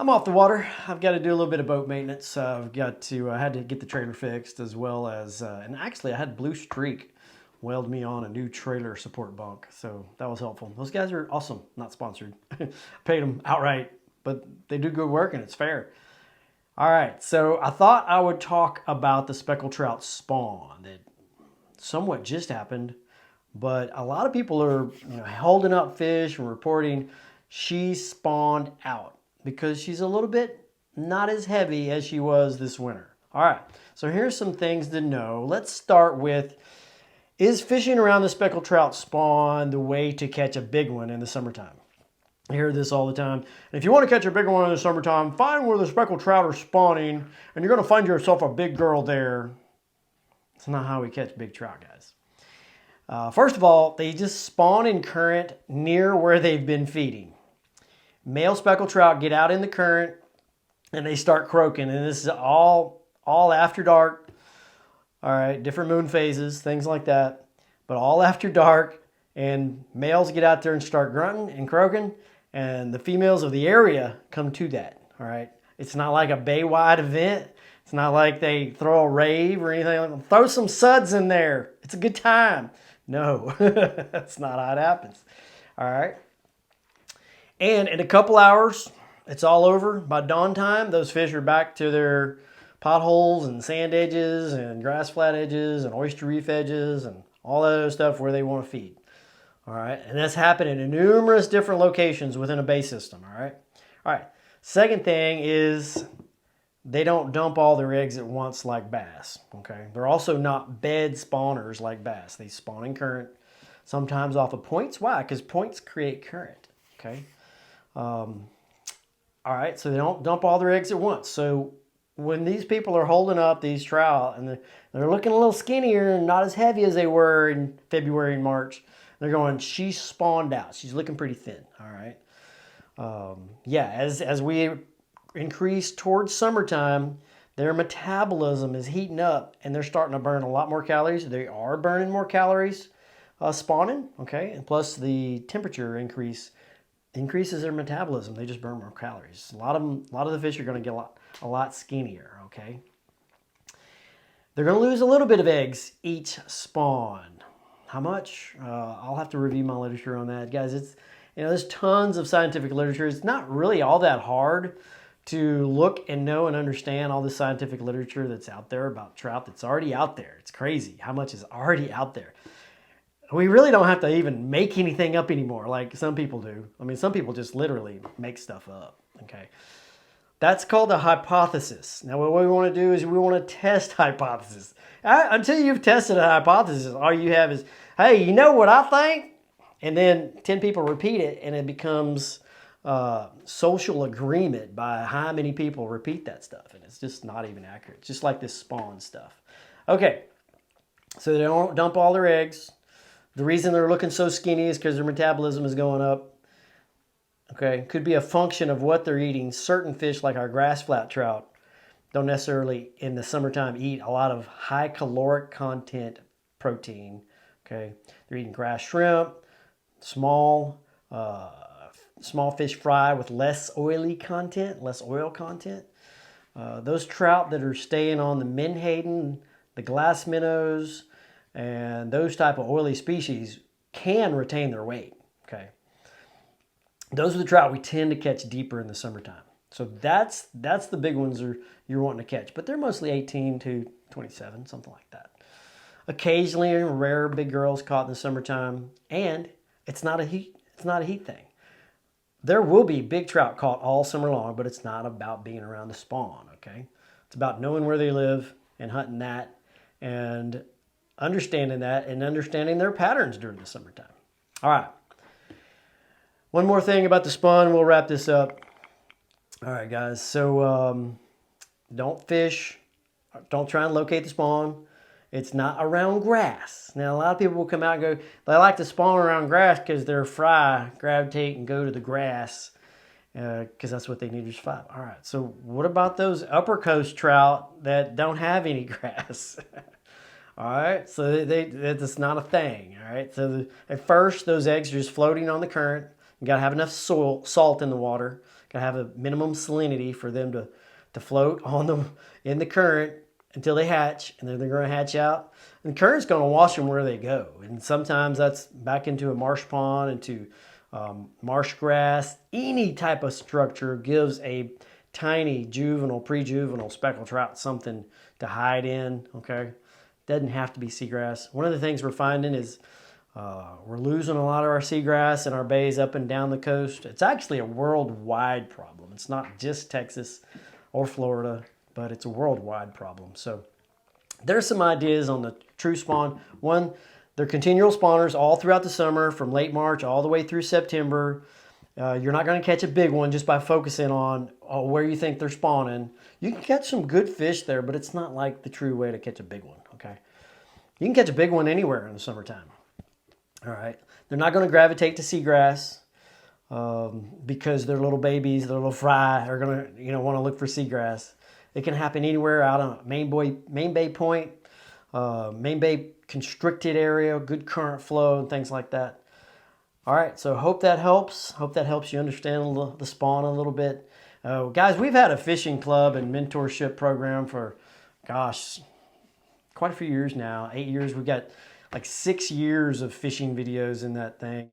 I'm off the water. I've got to do a little bit of boat maintenance. I had to get the trailer fixed as well as, and actually I had Blue Streak weld me on a new trailer support bunk. So that was helpful. Those guys are awesome. Not sponsored. Paid them outright, but they do good work and it's fair. All right, so I thought I would talk about the speckled trout spawn that somewhat just happened, but a lot of people are holding up fish and reporting she spawned out because she's a little bit not as heavy as she was this winter. All right, so here's some things to know. Let's start with, is fishing around the speckled trout spawn the way to catch a big one in the summertime? I hear this all the time. And if you want to catch a big one in the summertime, find where the speckled trout are spawning, and you're going to find yourself a big girl there. It's not how we catch big trout, guys. First of all, they just spawn in current near where they've been feeding. Male speckled trout get out in the current, and they start croaking. And this is all after dark. All right, different moon phases, things like that. But all after dark, and males get out there and start grunting and croaking. And the females of the area come to that, all right? It's not like a bay-wide event. It's not like they throw a rave or anything like that. Throw some suds in there. It's a good time. No, that's not how it happens, all right? And in a couple hours, it's all over. By dawn time, those fish are back to their potholes and sand edges and grass flat edges and oyster reef edges and all that other stuff where they want to feed. All right, and that's happening in numerous different locations within a bay system, all right? Second thing is they don't dump all their eggs at once like bass, okay? They're also not bed spawners like bass. They spawn in current, sometimes off of points. Why? Because points create current, okay? All right, so they don't dump all their eggs at once. So when these people are holding up these trout and they're looking a little skinnier and not as heavy as they were in February and March, they're going, she spawned out. She's looking pretty thin, all right? As we increase towards summertime, their metabolism is heating up and they're starting to burn a lot more calories. They are burning more calories spawning, okay? And plus the temperature increases their metabolism. They just burn more calories. A lot of the fish are going to get a lot skinnier, okay? They're going to lose a little bit of eggs each spawn. How much? I'll have to review my literature on that. Guys, there's tons of scientific literature. It's not really all that hard to look and know and understand all the scientific literature that's out there about trout that's already out there. It's crazy how much is already out there. We really don't have to even make anything up anymore like some people do. I mean, some people just literally make stuff up, okay? That's called a hypothesis. Now, what we want to do is we want to test hypothesis. Until you've tested a hypothesis, all you have is, hey, you know what I think? And then 10 people repeat it, and it becomes social agreement by how many people repeat that stuff. And it's just not even accurate. It's just like this spawn stuff. Okay, so they don't dump all their eggs. The reason they're looking so skinny is because their metabolism is going up. Okay, could be a function of what they're eating. Certain fish, like our grass flat trout, don't necessarily in the summertime eat a lot of high caloric content protein. Okay, they're eating grass shrimp, small fish fry with less oily content, less oil content. Those trout that are staying on the menhaden, the glass minnows, and those type of oily species can retain their weight. Okay, those are the trout we tend to catch deeper in the summertime. So that's the big ones you're wanting to catch, but they're mostly 18 to 27, something like that. Occasionally, rare big girls caught in the summertime, and it's not a heat thing. There will be big trout caught all summer long, but it's not about being around the spawn. Okay, it's about knowing where they live and hunting that, and understanding that, and understanding their patterns during the summertime. All right. One more thing about the spawn, we'll wrap this up. All right, guys, so don't fish. Don't try and locate the spawn. It's not around grass. Now, a lot of people will come out and go, they like to spawn around grass because their fry gravitate and go to the grass because that's what they need to survive. All right, so what about those upper coast trout that don't have any grass? All right, so that's not a thing. All right, so at first, those eggs are just floating on the current. You got to have enough salt in the water. Gotta have a minimum salinity for them to float in the current until they hatch, and then they're going to hatch out. And the current's going to wash them where they go. And sometimes that's back into a marsh pond, into marsh grass. Any type of structure gives a tiny juvenile, pre-juvenile speckled trout something to hide in, okay? Doesn't have to be seagrass. One of the things we're finding is we're losing a lot of our seagrass in our bays up and down the coast. It's actually a worldwide problem. It's not just Texas or Florida, but it's a worldwide problem. So there's some ideas on the true spawn. One, they're continual spawners all throughout the summer from late March all the way through September. You're not going to catch a big one just by focusing on where you think they're spawning. You can catch some good fish there, but it's not like the true way to catch a big one, okay? You can catch a big one anywhere in the summertime. All right, they're not going to gravitate to seagrass because they're little babies, their little fry are going to want to look for seagrass. It can happen anywhere out on Main Bay Point, Main Bay constricted area, good current flow and things like that. All right, so hope that helps. Hope that helps you understand the spawn a little bit. Guys, we've had a fishing club and mentorship program for, gosh, quite a few years now, 8 years. We've got like 6 years of fishing videos in that thing.